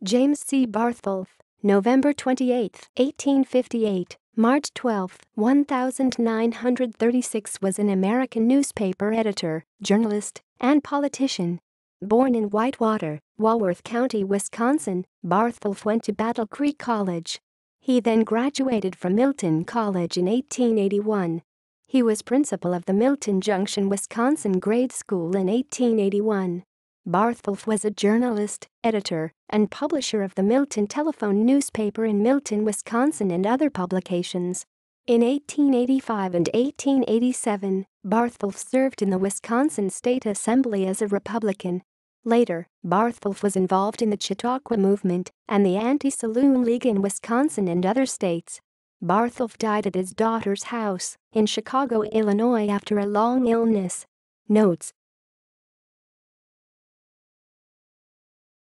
James C. Bartholf, November 28, 1858, March 12, 1936 was an American newspaper editor, journalist, and politician. Born in Whitewater, Walworth County, Wisconsin, Bartholf went to Battle Creek College. He then graduated from Milton College in 1881. He was principal of the Milton Junction, Wisconsin grade school in 1881. Bartholf was a journalist, editor, and publisher of the Milton Telephone newspaper in Milton, Wisconsin and other publications. In 1885 and 1887, Bartholf served in the Wisconsin State Assembly as a Republican. Later, Bartholf was involved in the Chatauqua movement and the Anti-Saloon League in Wisconsin and other states. Bartholf died at his daughter's house in Chicago, Illinois after a long illness. Notes: